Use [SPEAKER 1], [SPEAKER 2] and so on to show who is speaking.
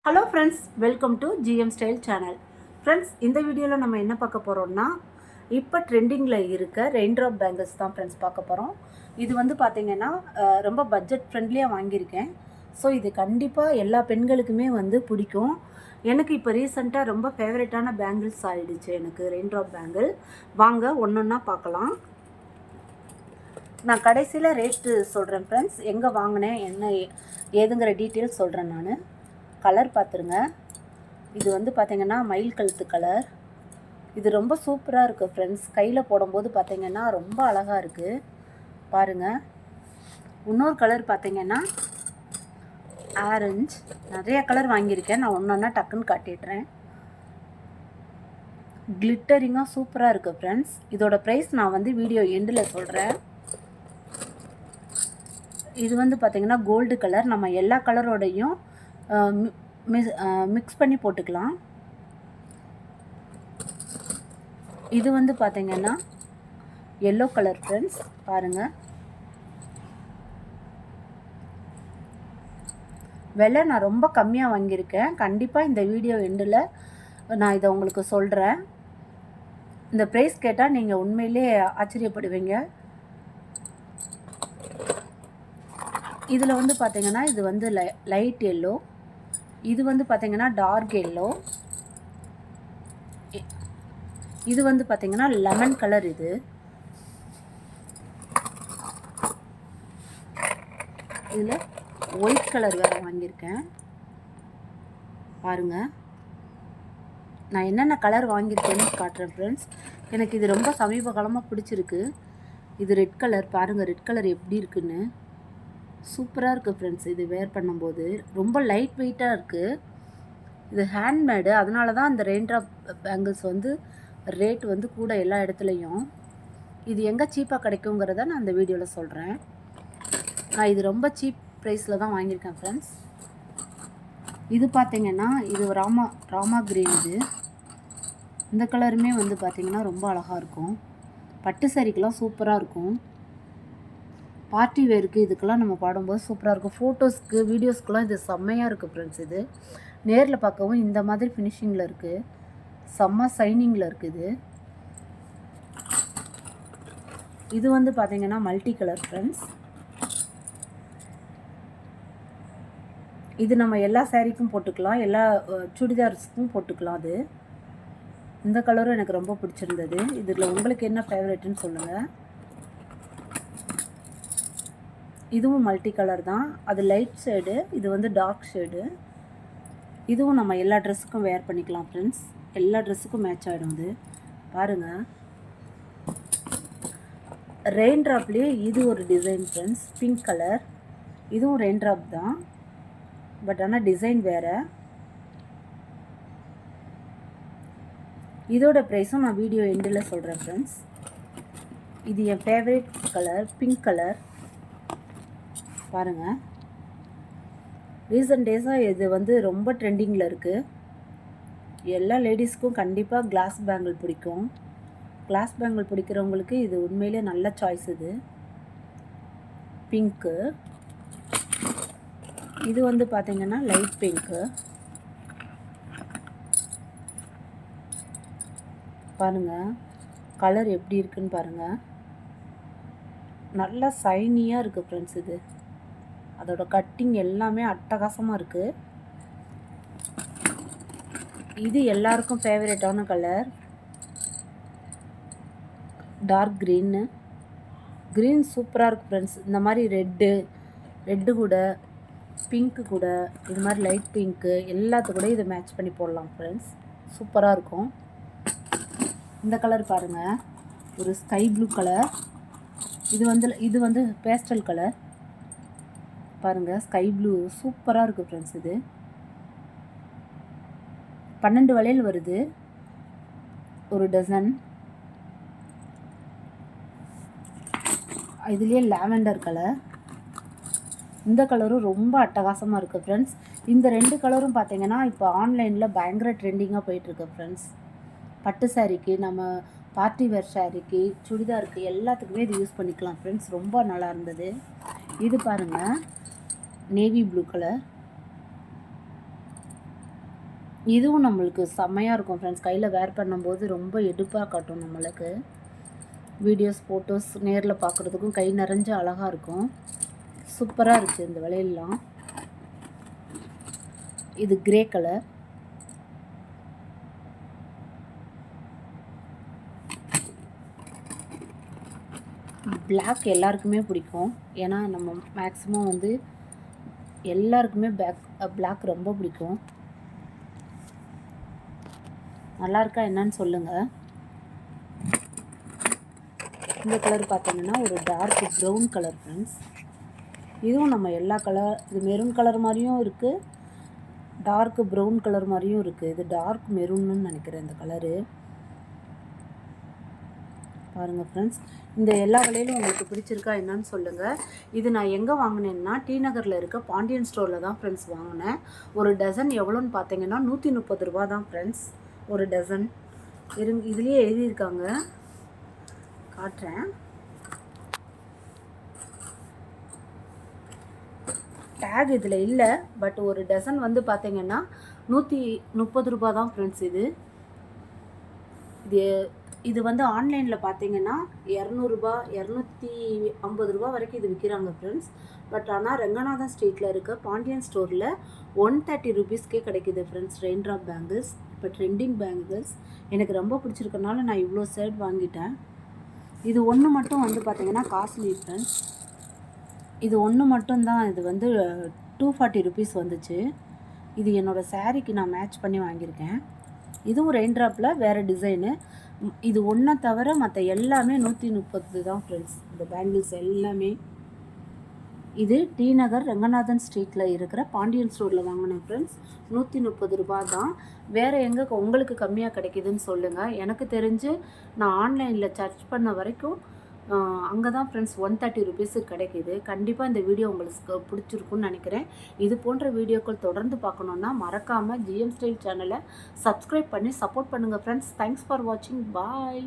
[SPEAKER 1] Hello friends, welcome to GM style channel. Friends, இந்த வீடியோவில் நம்ம என்ன பார்க்க போகிறோம்னா, இப்போ ட்ரெண்டிங்கில் இருக்க ரெயின்ட்ராப் பேங்கிள்ஸ் தான் ஃப்ரெண்ட்ஸ் பார்க்க போகிறோம். இது வந்து பார்த்திங்கன்னா ரொம்ப பட்ஜெட் ஃப்ரெண்ட்லியாக வாங்கியிருக்கேன். ஸோ இது கண்டிப்பாக எல்லா பெண்களுக்குமே வந்து பிடிக்கும். எனக்கு இப்போ ரீசெண்டாக ரொம்ப ஃபேவரட்டான பேங்கிள்ஸ் ஆகிடுச்சு எனக்கு ரெயின்ட்ராப் பேங்கிள். வாங்க ஒன்று ஒன்றா பார்க்கலாம். நான் கடைசியில் ரேட்டு சொல்கிறேன் ஃப்ரெண்ட்ஸ், எங்கே வாங்கினேன் என்ன ஏதுங்கிற டீட்டெயில்ஸ் சொல்கிறேன். நான் கலர் பார்த்துருங்க. இது வந்து பார்த்திங்கன்னா மயில் கழுத்து கலர். இது ரொம்ப சூப்பராக இருக்குது ஃப்ரெண்ட்ஸ். கையில் போடும்போது பார்த்திங்கன்னா ரொம்ப அழகாக இருக்குது பாருங்கள். இன்னொரு கலர் பார்த்திங்கன்னா ஆரஞ்சு. நிறைய கலர் வாங்கியிருக்கேன். நான் ஒன்று ஒன்றா டக்குன்னு காட்டிடுறேன். கிளிட்டரிங்காக சூப்பராக இருக்குது ஃப்ரெண்ட்ஸ். இதோட ப்ரைஸ் நான் வந்து வீடியோ எண்டில் சொல்கிறேன். இது வந்து பார்த்திங்கன்னா கோல்டு கலர். நம்ம எல்லா கலரோடையும் மிக்ஸ் பண்ணி போட்டுக்கலாம். இது வந்து பார்த்திங்கன்னா எல்லோ கலர் ஃப்ரெண்ட்ஸ். பாருங்கள், விலை நான் ரொம்ப கம்மியாக வாங்கியிருக்கேன். கண்டிப்பாக இந்த வீடியோ எண்டில் நான் இதை உங்களுக்கு சொல்கிறேன். இந்த ப்ரைஸ் கேட்டால் நீங்கள் உண்மையிலே ஆச்சரியப்படுவீங்க. இதில் வந்து பார்த்திங்கன்னா இது வந்து லைட் எல்லோ, இது வந்து பார்த்திங்கன்னா டார்க் எல்லோ, இது வந்து பார்த்திங்கன்னா லெமன் கலர். இது இதில் ஒயிட் கலர் வேறு வாங்கியிருக்கேன் பாருங்கள். நான் என்னென்ன கலர் வாங்கியிருக்கேன்னு காட்டுறேன் ஃப்ரெண்ட்ஸ். எனக்கு இது ரொம்ப சமீப காலமாக பிடிச்சிருக்கு. இது ரெட் கலர் பாருங்கள். ரெட் கலர் எப்படி இருக்குன்னு சூப்பராக இருக்குது ஃப்ரெண்ட்ஸ். இது வேர் பண்ணும்போது ரொம்ப லைட் வெயிட்டாக இருக்குது. இது ஹேண்ட்மேடு, அதனால தான் அந்த ரெயின்ட்ராப் பேங்கிள்ஸ் வந்து ரேட் வந்து கூட எல்லா இடத்துலையும். இது எங்கே சீப்பாக கிடைக்குங்கிறத நான் அந்த வீடியோவில் சொல்கிறேன். நான் இது ரொம்ப சீப் ப்ரைஸில் தான் வாங்கியிருக்கேன் ஃப்ரெண்ட்ஸ். இது பார்த்திங்கன்னா இது ராமா கிரீன். இது இந்த கலருமே வந்து பார்த்திங்கன்னா ரொம்ப அழகாக இருக்கும். பட்டு சாரிக்கெலாம் சூப்பராக இருக்கும். பார்ட்டி வேருக்கு இதுக்கெல்லாம் நம்ம பாடும்போது சூப்பராக இருக்கும். ஃபோட்டோஸ்க்கு வீடியோஸ்க்கெலாம் இது செம்மையாக இருக்குது ஃப்ரெண்ட்ஸ். இது நேரில் பார்க்கவும் இந்த மாதிரி ஃபினிஷிங்கில் இருக்குது. செம்ம சைனிங்கில் இருக்குது. இது வந்து பார்த்திங்கன்னா மல்டி கலர் ஃப்ரெண்ட்ஸ். இது நம்ம எல்லா சாரீக்கும் போட்டுக்கலாம், எல்லா சுடிதார்ஸுக்கும் போட்டுக்கலாம். அது இந்த கலரும் எனக்கு ரொம்ப பிடிச்சிருந்தது. இதில் உங்களுக்கு என்ன ஃபேவரட்னு சொல்லுங்கள். இதுவும் மல்டி கலர் தான். அது லைட் ஷேடு, இது வந்து டார்க் ஷேடு. இதுவும் நம்ம எல்லா ட்ரெஸ்ஸுக்கும் வேர் பண்ணிக்கலாம் ஃப்ரெண்ட்ஸ். எல்லா ட்ரெஸ்ஸுக்கும் மேட்ச் ஆகிடும். இது பாருங்கள். ரெயின் ட்ராப்லேயே இது ஒரு டிசைன் ஃப்ரெண்ட்ஸ், பிங்க் கலர். இதுவும் ரெயின் ட்ராப் தான், பட் ஆனால் டிசைன் வேறு. இதோட ப்ரைஸும் நான் வீடியோ எண்டில் சொல்கிறேன் ஃப்ரெண்ட்ஸ். இது என் ஃபேவரட் கலர், பிங்க் கலர். பாருங்கள், ரீசன்ட் டேஸாக இது வந்து ரொம்ப ட்ரெண்டிங்கில் இருக்குது. எல்லா லேடிஸ்க்கும் கண்டிப்பாக கிளாஸ் பேங்கிள் பிடிக்கும். கிளாஸ் பேங்கிள் பிடிக்கிறவங்களுக்கு இது உண்மையிலே நல்ல சாய்ஸ். இது பிங்க்கு. இது வந்து பார்த்திங்கன்னா லைட் பிங்க்கு. பாருங்கள் கலர் எப்படி இருக்குன்னு பாருங்கள். நல்லா சைனியாக இருக்குது ஃப்ரெண்ட்ஸ். இது அதோட கட்டிங் எல்லாமே அட்டகாசமாக இருக்குது. இது எல்லாருக்கும் ஃபேவரட்டான கலர், டார்க் க்ரீன்னு. க்ரீன் சூப்பராக இருக்குது ஃப்ரெண்ட்ஸ். இந்த மாதிரி ரெட்டு கூட பிங்க்கு கூட, இது மாதிரி லைட் பிங்க்கு எல்லாத்து கூட இதை மேட்ச் பண்ணி போடலாம் ஃப்ரெண்ட்ஸ். சூப்பராக இருக்கும். இந்த கலர் பாருங்கள், ஒரு ஸ்கை ப்ளூ கலர். இது வந்து பேஸ்டல் கலர் பாருங்கள். ஸ்கை ப்ளூ சூப்பராக இருக்குது ஃப்ரெண்ட்ஸ். இது 12 வளையல் வருது ஒரு டசன். இதுலேயே லாவெண்டர் கலர். இந்த கலரும் ரொம்ப அட்டகாசமாக இருக்குது ஃப்ரெண்ட்ஸ். இந்த ரெண்டு கலரும் பார்த்திங்கன்னா இப்போ ஆன்லைனில் பயங்கர ட்ரெண்டிங்காக போயிட்டுருக்கு ஃப்ரெண்ட்ஸ். பட்டு சாரீக்கு, நம்ம பார்ட்டி வேர் சாரீக்கு, சுடிதாருக்கு எல்லாத்துக்குமே இது யூஸ் பண்ணிக்கலாம் ஃப்ரெண்ட்ஸ். ரொம்ப நல்லா இருந்தது. இது பாருங்கள், நேவி ப்ளூ கலர். இதுவும் நம்மளுக்கு செம்மையாக இருக்கும் ஃப்ரெண்ட்ஸ். கையில் வேர் பண்ணும்போது ரொம்ப எடுப்பாக காட்டும் நம்மளுக்கு. வீடியோஸ் ஃபோட்டோஸ் நேரில் பார்க்குறதுக்கும் கை நிறைஞ்ச அழகாக இருக்கும். சூப்பராக இருக்குது இந்த வளையல்லாம். இது கிரே கலர். பிளாக் எல்லாருக்குமே பிடிக்கும். ஏன்னா நம்ம மேக்ஸிமம் வந்து எல்லாருக்குமே பிளாக் ரொம்ப பிடிக்கும். நல்லா இருக்கா என்னன்னு சொல்லுங்கள். இந்த கலர் பார்த்தீங்கன்னா ஒரு டார்க் ப்ரௌன் கலர் ஃப்ரெண்ட்ஸ். இதுவும் நம்ம எல்லா கலர், இது மெரூன் கலர் மாதிரியும் இருக்குது, டார்க் ப்ரௌன் கலர் மாதிரியும் இருக்குது. இது டார்க் மெரூன்னு நினைக்கிறேன் இந்த கலரு. பாருங்கள் ஃப்ரெண்ட்ஸ், இந்த எல்லா வளையலும் உங்களுக்கு பிடிச்சிருக்கா என்னன்னு சொல்லுங்கள். இது நான் எங்கே வாங்கினேன்னா டி நகரில் இருக்க பாண்டியன் ஸ்டோரில் தான் ஃப்ரெண்ட்ஸ் வாங்கினேன். ஒரு டசன் எவ்வளோன்னு பார்த்தீங்கன்னா 130 ரூபா தான் ஃப்ரெண்ட்ஸ் ஒரு டசன். இதுலேயே எழுதியிருக்காங்க, காட்டுறேன். டேக் இதில் இல்லை, பட் ஒரு டசன் வந்து பார்த்தீங்கன்னா 130 ரூபா தான் ஃப்ரெண்ட்ஸ். இது வந்து ஆன்லைனில் பார்த்தீங்கன்னா 200 250 ரூபா வரைக்கும் இது விற்கிறாங்க ஃப்ரெண்ட்ஸ். பட் ஆனால் ரங்கநாதன் ஸ்ட்ரீட்டில் இருக்க பாண்டியன் ஸ்டோரில் 130 ருபீஸ்க்கே கிடைக்கிது ஃப்ரெண்ட்ஸ். ரெயின் ட்ராப் பேங்கிள்ஸ் இப்போ ட்ரெண்டிங் பேங்கிள்ஸ் எனக்கு ரொம்ப பிடிச்சிருக்கனால நான் இவ்வளோ செட் வாங்கிட்டேன். இது ஒன்று மட்டும் வந்து பார்த்தீங்கன்னா காஸ்ட்லி ஃப்ரெண்ட்ஸ். இது ஒன்று மட்டும்தான். இது வந்து 240 ருபீஸ் வந்துச்சு. இது என்னோடய சாரீக்கு நான் மேட்ச் பண்ணி வாங்கியிருக்கேன். இதுவும் ரெயின் ட்ராப்பில் வேறு டிசைனு. இது ஒன்றை தவிர மற்ற எல்லாமே 130 தான் ஃப்ரெண்ட்ஸ். இந்த பேங்கிள்ஸ் எல்லாமே. இது டி நகர் ரங்கநாதன் ஸ்ட்ரீட்டில் இருக்கிற பாண்டியன் ஸ்டோரில் வாங்கினேன் ஃப்ரெண்ட்ஸ். 130 ரூபா தான். வேறு எங்கே உங்களுக்கு கம்மியாக கிடைக்கிதுன்னு சொல்லுங்கள். எனக்கு தெரிஞ்சு நான் ஆன்லைனில் சர்ச் பண்ண வரைக்கும் அங்கே தான் ஃப்ரெண்ட்ஸ் 130 ருபீஸுக்கு கிடைக்கிது. கண்டிப்பாக இந்த வீடியோ உங்களுக்கு பிடிச்சிருக்குன்னு நினைக்கிறேன். இது போன்ற வீடியோக்கள் தொடர்ந்து பார்க்கணுன்னா மறக்காமல் ஜிஎம் ஸ்டைல் சேனலை சப்ஸ்கிரைப் பண்ணி சப்போர்ட் பண்ணுங்கள் ஃப்ரெண்ட்ஸ். தேங்க்ஸ் ஃபார் வாட்சிங். பாய்.